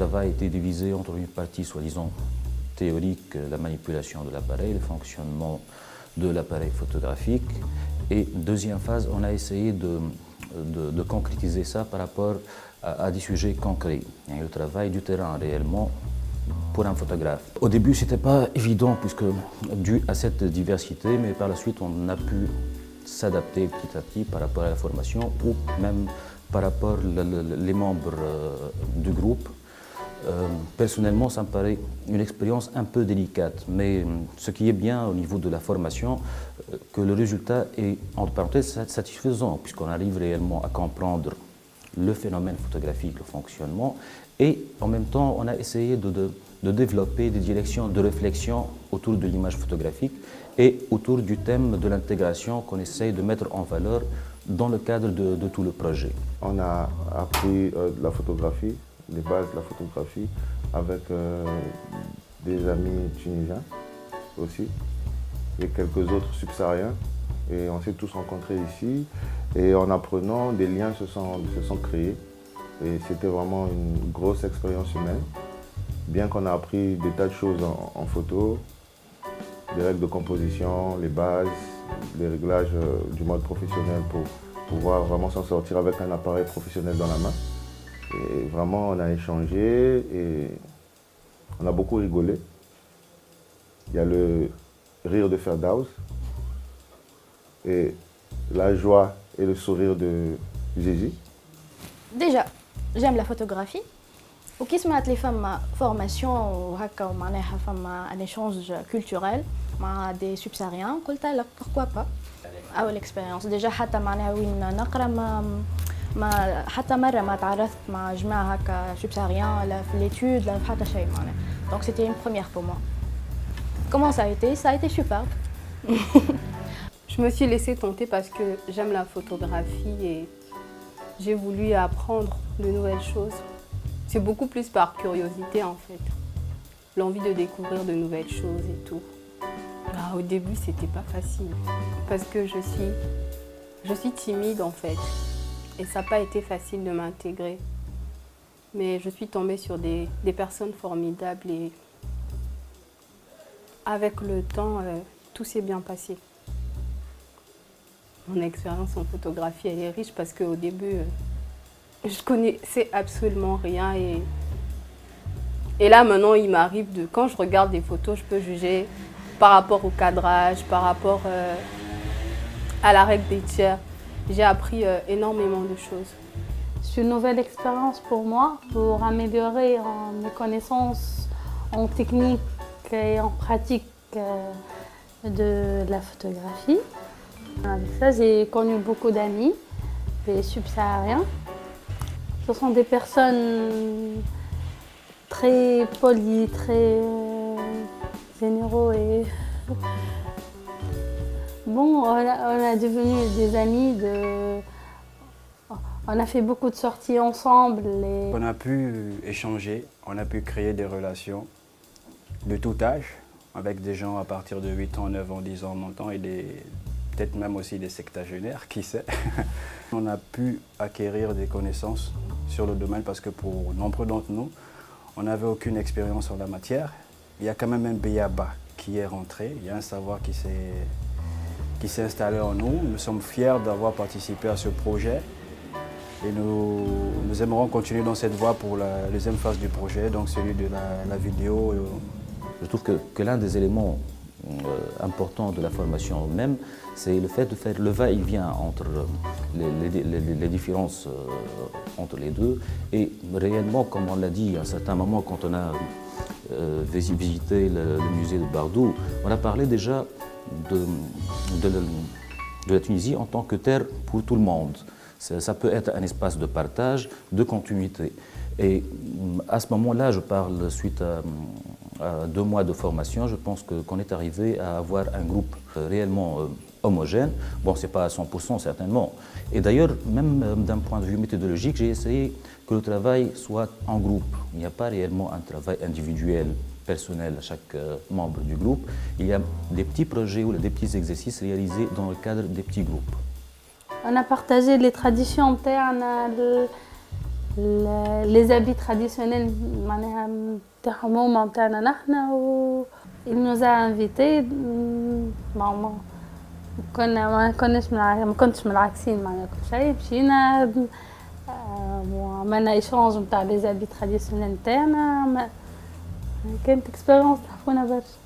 travail était divisé entre une partie soi-disant théorique, la manipulation de l'appareil, le fonctionnement de l'appareil photographique. Et deuxième phase, on a essayé de concrétiser ça par rapport à des sujets concrets. Et le travail du terrain réellement pour un photographe. Au début, ce n'était pas évident puisque dû à cette diversité, mais par la suite, on a pu s'adapter petit à petit par rapport à la formation ou même par rapport aux membres du groupe. Personnellement, ça me paraît une expérience un peu délicate, mais ce qui est bien au niveau de la formation, que le résultat est, entre parenthèses, satisfaisant, puisqu'on arrive réellement à comprendre le phénomène photographique, le fonctionnement, et en même temps, on a essayé de développer des directions de réflexion autour de l'image photographique et autour du thème de l'intégration qu'on essaye de mettre en valeur dans le cadre de tout le projet. On a appris de la photographie, les bases de la photographie, avec des amis tunisiens aussi, et quelques autres subsahariens. Et on s'est tous rencontrés ici, et en apprenant, des liens se sont créés. Et c'était vraiment une grosse expérience humaine. Bien qu'on a appris des tas de choses en photo, des règles de composition, les bases, les réglages du mode professionnel pour pouvoir vraiment s'en sortir avec un appareil professionnel dans la main. Et vraiment, on a échangé et on a beaucoup rigolé. Il y a le rire de Ferdaus et la joie et le sourire de Gigi. Déjà, j'aime la photographie. وكي سمعت لي فما فورماسيون وهكا ومعناها فما ان ايشونج كولتوريل مع دي سوبساريان قلت لك pourquoi pas اول اكسبيريونس ديجا حتى معناها وين نقرا ما حتى مره ما تعرفت مع جماعه هكا سوبساريان لا في ليتود لا في حتى شيء معناها دونك سيتي une première pour moi. Comment ça a été superbe. Je me suis laissée tenter parce que j'aime la photographie et j'ai voulu apprendre de nouvelles choses. C'est beaucoup plus par curiosité en fait, l'envie de découvrir de nouvelles choses et tout. Au début, c'était pas facile parce que je suis timide en fait et ça n'a pas été facile de m'intégrer. Mais je suis tombée sur des personnes formidables et avec le temps, tout s'est bien passé. Mon expérience en photographie, elle est riche parce qu'au début, je connaissais absolument rien et là maintenant il m'arrive de, quand je regarde des photos, je peux juger par rapport au cadrage, par rapport à la règle des tiers. J'ai appris énormément de choses. C'est une nouvelle expérience pour moi, pour améliorer mes connaissances en technique et en pratique de la photographie. Avec ça, j'ai connu beaucoup d'amis, des subsahariens. Ce sont des personnes très polies, très généraux et bon, on a devenu des amis. On a fait beaucoup de sorties ensemble. On a pu échanger, on a pu créer des relations de tout âge avec des gens à partir de 8 ans, 9 ans, 10 ans, montant et peut-être même aussi des sectagénaires, qui sait. On a pu acquérir des connaissances sur le domaine parce que pour nombre d'entre nous, on n'avait aucune expérience en la matière. Il y a quand même un béaba qui est rentré, il y a un savoir qui s'est installé en nous. Nous sommes fiers d'avoir participé à ce projet et nous aimerons continuer dans cette voie pour la deuxième phase du projet, donc celui de la vidéo. Je trouve que l'un des éléments important de la formation même, c'est le fait de faire le va-et-vient entre les différences entre les deux. Et réellement, comme on l'a dit à un certain moment quand on a visité le musée de Bardou, on a parlé déjà de la Tunisie en tant que terre pour tout le monde. Ça peut être un espace de partage, de continuité. Et à ce moment-là, je parle suite à 2 mois de formation, je pense qu'on est arrivé à avoir un groupe réellement homogène. Bon, ce n'est pas à 100% certainement. Et d'ailleurs, même d'un point de vue méthodologique, j'ai essayé que le travail soit en groupe. Il n'y a pas réellement un travail individuel, personnel à chaque membre du groupe. Il y a des petits projets ou des petits exercices réalisés dans le cadre des petits groupes. On a partagé les traditions internes, les habits traditionnels معناها نتاعهم هما نتاعنا نحنا و il nous a invités ما كنتش ملعكسين معناها كل شيء مشينا عملنا échange نتاع les habits traditionnels نتاعنا كانت expérience تحفونا برشا.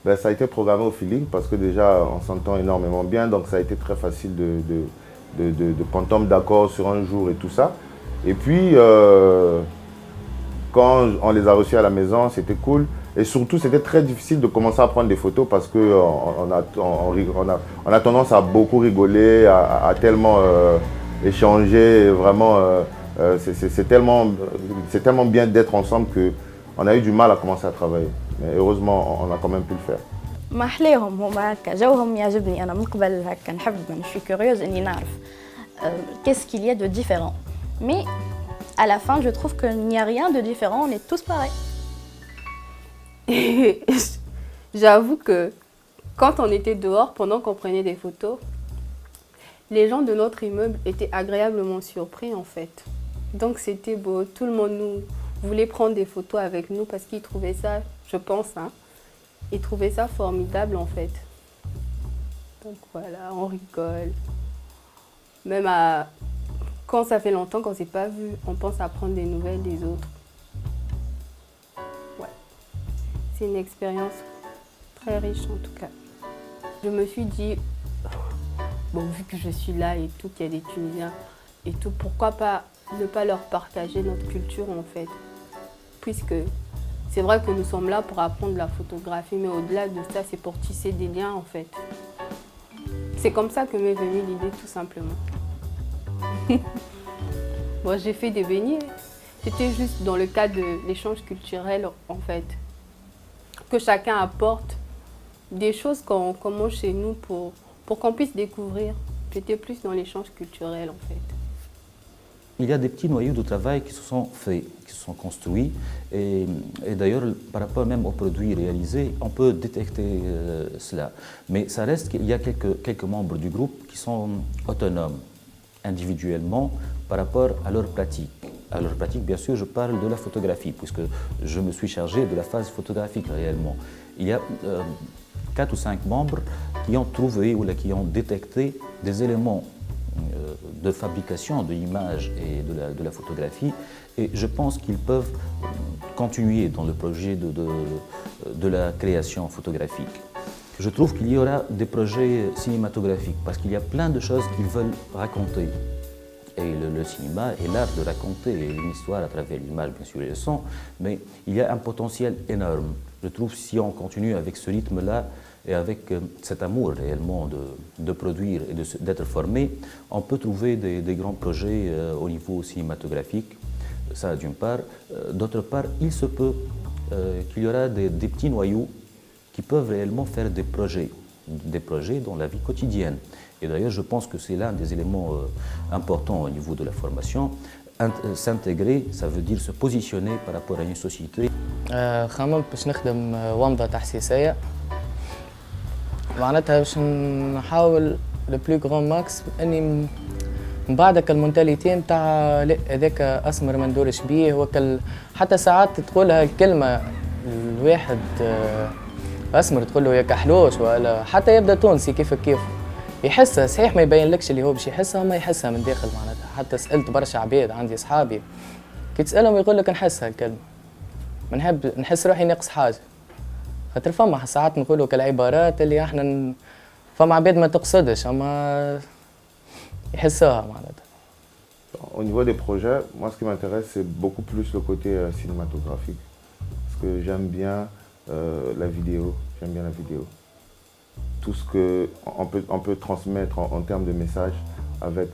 Ben, ça a été programmé au feeling parce que déjà on s'entend énormément bien, donc ça a été très facile de qu'on tombe d'accord sur un jour et tout ça. Et puis quand on les a reçus à la maison, c'était cool. Et surtout, c'était très difficile de commencer à prendre des photos parce qu'on a tendance à beaucoup rigoler, à tellement échanger. Vraiment, c'est tellement bien d'être ensemble qu'on a eu du mal à commencer à travailler. Mais heureusement, on a quand même pu le faire. ما أحلاهم هما هكا جوهم يعجبني أنا من قبل هكا نحب je suis curieuse إني نعرف qu'est-ce qu'il y a de différent. Mais à la fin, je trouve qu'il n'y a rien de différent, on est tous pareils. J'avoue que quand on était dehors, pendant qu'on prenait des photos, les gens de notre immeuble étaient agréablement surpris en fait. Donc c'était beau, tout le monde nous voulait prendre des photos avec nous parce qu'ils trouvaient ça, je pense, ils trouvaient ça formidable en fait. Donc voilà, on rigole. Même quand ça fait longtemps qu'on ne s'est pas vu, on pense à prendre des nouvelles des autres. Ouais, c'est une expérience très riche en tout cas. Je me suis dit, bon, vu que je suis là et tout, qu'il y a des Tunisiens et tout, pourquoi pas ne pas leur partager notre culture en fait. Puisque c'est vrai que nous sommes là pour apprendre la photographie, mais au-delà de ça, c'est pour tisser des liens en fait. C'est comme ça que m'est venue l'idée tout simplement. Bon, j'ai fait des beignets. C'était juste dans le cadre de l'échange culturel en fait. Que chacun apporte des choses qu'on mange chez nous pour qu'on puisse découvrir. J'étais plus dans l'échange culturel en fait. Il y a des petits noyaux de travail qui se sont faits, qui se sont construits. Et d'ailleurs, par rapport même aux produits réalisés, on peut détecter cela. Mais ça reste qu'il y a quelques membres du groupe qui sont autonomes, individuellement, par rapport à leur pratique. À leur pratique, bien sûr, je parle de la photographie, puisque je me suis chargé de la phase photographique réellement. Il y a 4 ou 5 membres qui ont trouvé ou qui ont détecté des éléments de fabrication de l'image et de la photographie, et je pense qu'ils peuvent continuer dans le projet de la création photographique. Je trouve qu'il y aura des projets cinématographiques parce qu'il y a plein de choses qu'ils veulent raconter. Et le cinéma est l'art de raconter une histoire à travers l'image, bien sûr, et le son, mais il y a un potentiel énorme. Je trouve que si on continue avec ce rythme-là, et avec cet amour réellement de produire et d'être formé, on peut trouver des grands projets au niveau cinématographique, ça d'une part. D'autre part, il se peut qu'il y aura des petits noyaux qui peuvent réellement faire des projets dans la vie quotidienne. Et d'ailleurs, je pense que c'est l'un des éléments importants au niveau de la formation. S'intégrer, ça veut dire se positionner par rapport à une société. خممت باش نخدم ومضة تحسيسية معناتها باش نحاول لو بلو غران ماكس اني من بعدك المونتاليتي نتاع لا هذاك اسمر ما ندورش بيه حتى ساعات تقولها الكلمه الواحد اسمر تقول له يا كحلوش ولا حتى يبدا تونسي كيف يحسها صحيح ما يبينلكش اللي هو باش يحسها ما يحسها من داخل معناتها. حتى سالت برشا عباد عندي اصحابي كي تسالهم يقول لك نحسها الكلمه ما نحس روحي ناقص حاجه خاطر فما ساعات نقولوا كالعبارات اللي احنا فما عباد ما تقصدش اما يحسوها معناتها. Au niveau des projets, moi ce qui m'intéresse c'est beaucoup plus le côté cinématographique parce que j'aime bien la vidéo, tout ce que on peut transmettre en termes de messages avec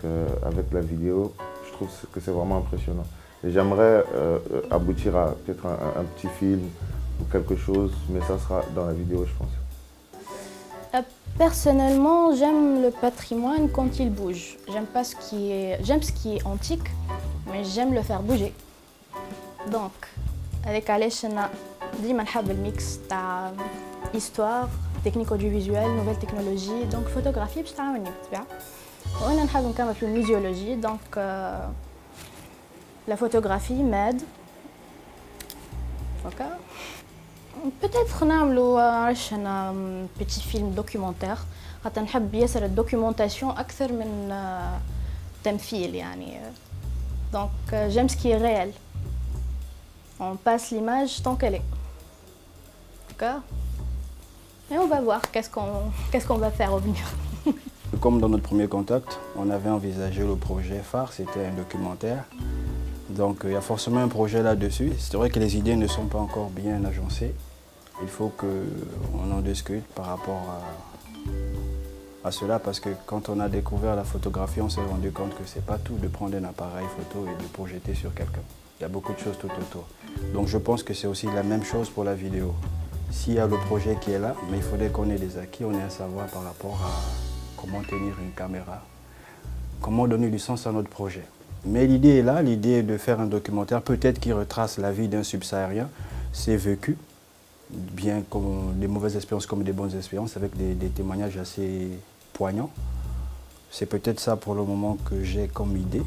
la vidéo, je trouve que c'est vraiment impressionnant. Et j'aimerais aboutir à peut-être un petit film ou quelque chose, mais ça sera dans la vidéo, je pense. Personnellement, j'aime le patrimoine quand il bouge. J'aime ce qui est antique, mais j'aime le faire bouger. Donc, avec علاش أنا ديما نحب الميكس تاع histoire, technique audiovisuelle, nouvelles technologies, donc photographie باش تعاوني بالطبيعة. وأنا نحب نكمل في الميزيولوجي, donc la photographie m'aide. Ok. Peut-être نعملوا un petit film documentaire. خاطر نحب ياسر الدوكيومونتاسيون أكثر من تمثيل يعني. Donc j'aime ce qui est réel. On passe l'image tant qu'elle est. D'accord? Et on va voir qu'est-ce qu'on va faire au venir. Comme dans notre premier contact, on avait envisagé le projet phare, c'était un documentaire. Donc il y a forcément un projet là-dessus. C'est vrai que les idées ne sont pas encore bien agencées. Il faut qu'on en discute par rapport à cela parce que quand on a découvert la photographie, on s'est rendu compte que c'est pas tout de prendre un appareil photo et de projeter sur quelqu'un. Il y a beaucoup de choses tout autour. Donc je pense que c'est aussi la même chose pour la vidéo. S'il y a le projet qui est là, mais il faudrait qu'on ait des acquis, on ait un savoir par rapport à comment tenir une caméra, comment donner du sens à notre projet. Mais l'idée est là, l'idée est de faire un documentaire peut-être qui retrace la vie d'un subsaharien, c'est vécu, bien comme des mauvaises expériences comme des bonnes expériences, avec des témoignages assez poignants. C'est peut-être ça pour le moment que j'ai comme idée.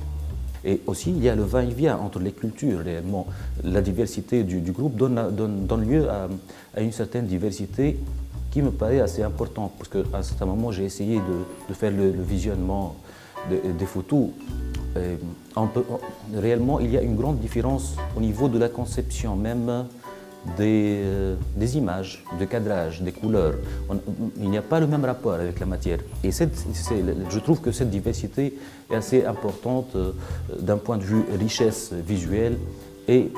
Et aussi, il y a le va-et-vient entre les cultures réellement. La diversité du groupe donne lieu à une certaine diversité qui me paraît assez importante. Parce qu'à un certain moment, j'ai essayé de faire le visionnement des photos. Réellement, il y a une grande différence au niveau de la conception même des images, de cadrage, des couleurs. Il n'y a pas le même rapport avec la matière. Et je trouve que cette diversité est assez importante d'un point de vue richesse visuelle et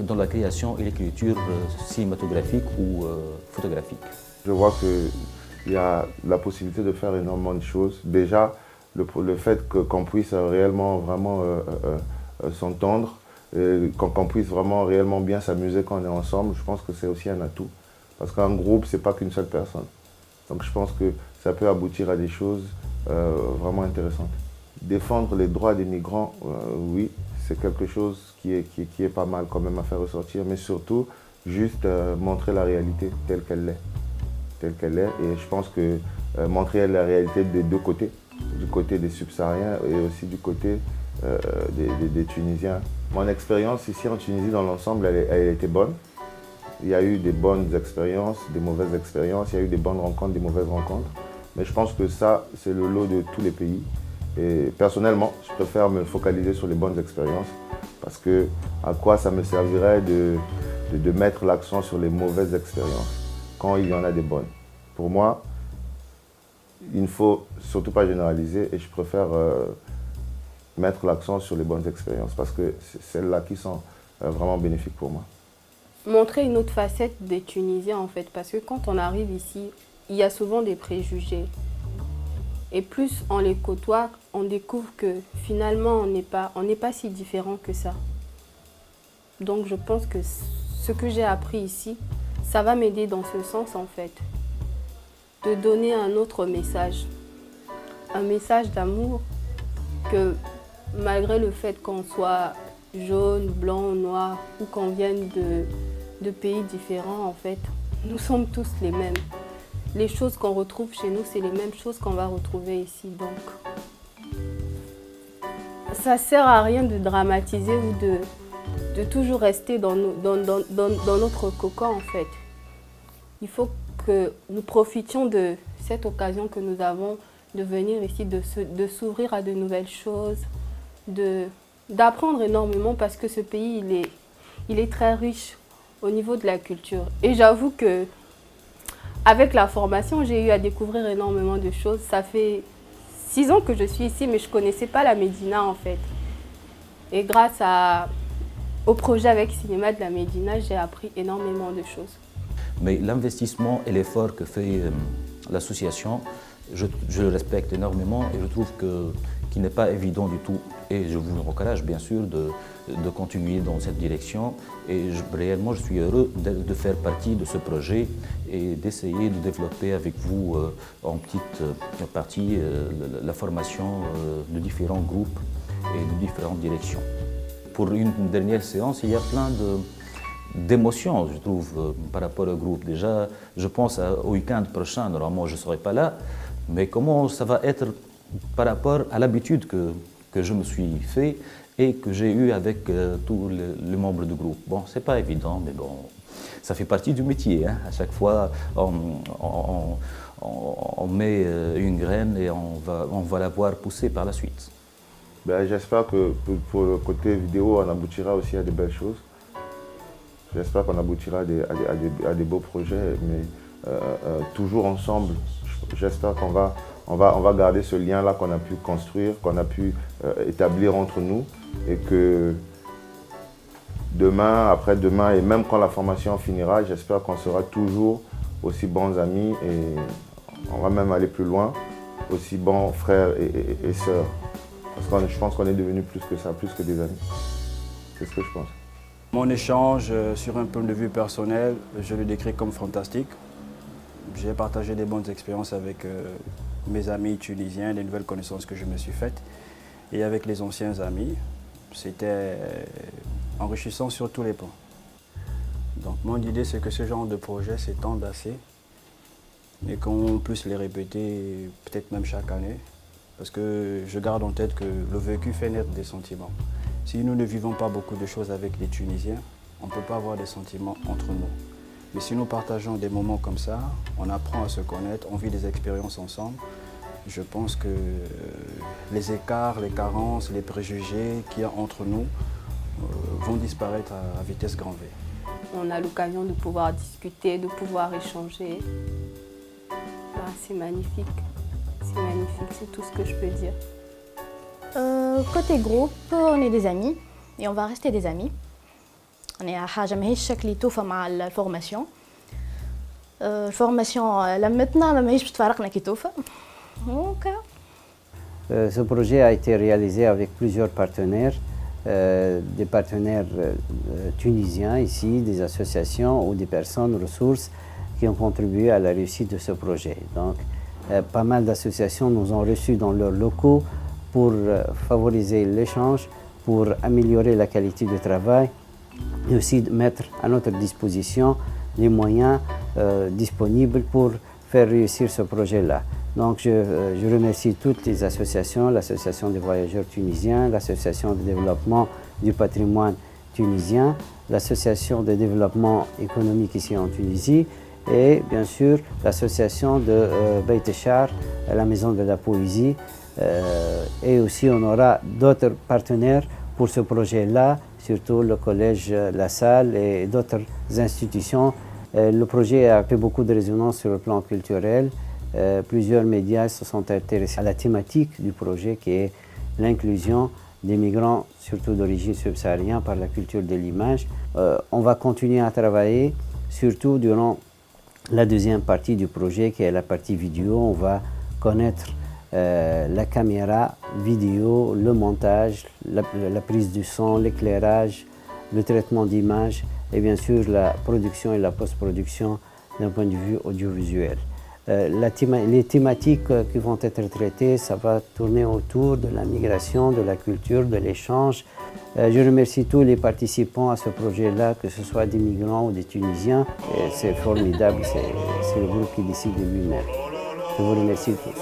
dans la création et l'écriture cinématographique ou photographique. Je vois qu'il y a la possibilité de faire énormément de choses. Déjà, le fait qu'on puisse réellement vraiment s'entendre, qu'on puisse vraiment réellement bien s'amuser quand on est ensemble, je pense que c'est aussi un atout. Parce qu'un groupe, c'est pas qu'une seule personne. Donc je pense que ça peut aboutir à des choses vraiment intéressantes. Défendre les droits des migrants, oui, c'est quelque chose qui est pas mal quand même à faire ressortir, mais surtout juste montrer la réalité telle qu'elle est. Telle qu'elle est. Et je pense que montrer la réalité des deux côtés, du côté des subsahariens et aussi du côté des Tunisiens. Mon expérience ici en Tunisie dans l'ensemble, elle a été bonne. Il y a eu des bonnes expériences, des mauvaises expériences, il y a eu des bonnes rencontres, des mauvaises rencontres. Mais je pense que ça, c'est le lot de tous les pays. Et personnellement, je préfère me focaliser sur les bonnes expériences parce que à quoi ça me servirait de mettre l'accent sur les mauvaises expériences quand il y en a des bonnes. Pour moi, il ne faut surtout pas généraliser et je préfère mettre l'accent sur les bonnes expériences parce que c'est celles-là qui sont vraiment bénéfiques pour moi. Montrer une autre facette des Tunisiens en fait, parce que quand on arrive ici, il y a souvent des préjugés. Et plus on les côtoie, on découvre que finalement on n'est pas si différent que ça. Donc je pense que ce que j'ai appris ici, ça va m'aider dans ce sens en fait. De donner un autre message. Un message d'amour que malgré le fait qu'on soit jaune, blanc, noir ou qu'on vienne de pays différents, en fait, nous sommes tous les mêmes. Les choses qu'on retrouve chez nous, c'est les mêmes choses qu'on va retrouver ici. Donc, ça ne sert à rien de dramatiser ou de toujours rester dans notre cocon, en fait. Il faut que nous profitions de cette occasion que nous avons de venir ici, de s'ouvrir à de nouvelles choses, d'apprendre énormément parce que ce pays, il est très riche au niveau de la culture. Et j'avoue que avec la formation, j'ai eu à découvrir énormément de choses. Ça fait 6 ans que je suis ici, mais je ne connaissais pas la Médina en fait. Et grâce au projet avec Cinéma de la Médina, j'ai appris énormément de choses. Mais l'investissement et l'effort que fait l'association, je le respecte énormément et je trouve qu'il n'est pas évident du tout. Et je vous encourage bien sûr de continuer dans cette direction. Et réellement, je suis heureux de faire partie de ce projet et d'essayer de développer avec vous en petite partie la formation de différents groupes et de différentes directions. Pour une dernière séance, il y a plein d'émotions, je trouve, par rapport au groupe. Déjà, je pense au week-end prochain, normalement je ne serai pas là, mais comment ça va être par rapport à l'habitude que je me suis fait et que j'ai eu avec tous les membres du groupe. Bon, c'est pas évident, mais bon, ça fait partie du métier. Hein. À chaque fois, on met une graine et on va la voir pousser par la suite. Ben, j'espère que pour le côté vidéo, on aboutira aussi à de belles choses. J'espère qu'on aboutira à des beaux projets, mais toujours ensemble. J'espère qu'on va garder ce lien-là qu'on a pu construire, qu'on a pu établir entre nous, et que demain, après-demain, et même quand la formation finira, j'espère qu'on sera toujours aussi bons amis, et on va même aller plus loin, aussi bons frères et sœurs. Parce que je pense qu'on est devenus plus que ça, plus que des amis. C'est ce que je pense. Mon échange sur un point de vue personnel, je le décris comme fantastique. J'ai partagé des bonnes expériences avec mes amis tunisiens, les nouvelles connaissances que je me suis faites. Et avec les anciens amis, c'était enrichissant sur tous les plans. Donc mon idée, c'est que ce genre de projet s'étende assez et qu'on puisse les répéter peut-être même chaque année. Parce que je garde en tête que le vécu fait naître des sentiments. Si nous ne vivons pas beaucoup de choses avec les Tunisiens, on ne peut pas avoir des sentiments entre nous. Mais si nous partageons des moments comme ça, on apprend à se connaître, on vit des expériences ensemble, je pense que les écarts, les carences, les préjugés qu'il y a entre nous vont disparaître à vitesse grand V. On a l'occasion de pouvoir discuter, de pouvoir échanger. Ah, c'est magnifique. C'est magnifique, c'est tout ce que je peux dire. Côté groupe, on est des amis et on va rester des amis. On est à حاجة ماهيش شكل توفى مع الفورماسيون. الفورماسيون لمتنا ما ماهيش بتفارقنا كي توفى. Donc, ce projet a été réalisé avec plusieurs partenaires, des partenaires tunisiens ici, des associations ou des personnes ressources qui ont contribué à la réussite de ce projet. Donc, pas mal d'associations nous ont reçus dans leurs locaux pour favoriser l'échange, pour améliorer la qualité du travail et aussi mettre à notre disposition les moyens disponibles pour faire réussir ce projet-là. Donc je remercie toutes les associations, l'Association des voyageurs tunisiens, l'Association de développement du patrimoine tunisien, l'Association de développement économique ici en Tunisie et bien sûr l'association de Beit Echar, la Maison de la Poésie. Et aussi on aura d'autres partenaires pour ce projet-là, surtout le collège La Salle et d'autres institutions. Le projet a fait beaucoup de résonance sur le plan culturel. Plusieurs médias se sont intéressés à la thématique du projet qui est l'inclusion des migrants, surtout d'origine subsaharienne, par la culture de l'image. On va continuer à travailler, surtout durant la deuxième partie du projet qui est la partie vidéo. On va connaître la caméra vidéo, le montage, la prise du son, l'éclairage, le traitement d'image et bien sûr la production et la post-production d'un point de vue audiovisuel. Les thématiques qui vont être traitées, ça va tourner autour de la migration, de la culture, de l'échange. Je remercie tous les participants à ce projet-là, que ce soit des migrants ou des Tunisiens. C'est formidable, c'est le groupe qui décide de lui-même. Je vous remercie tous.